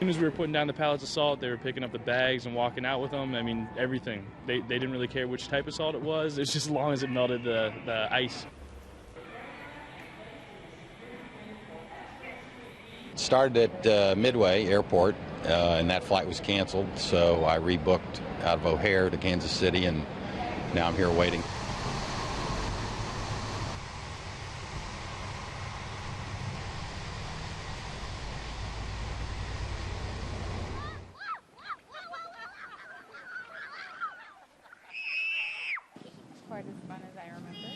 soon as we were putting down the pallets of salt, they were picking up the bags and walking out with them. I mean, everything. They didn't really care which type of salt it was. It's just as long as it melted the ice. Started at Midway Airport, and that flight was canceled, so I rebooked out of O'Hare to Kansas City, and now I'm here waiting. Quite as fun as I remember.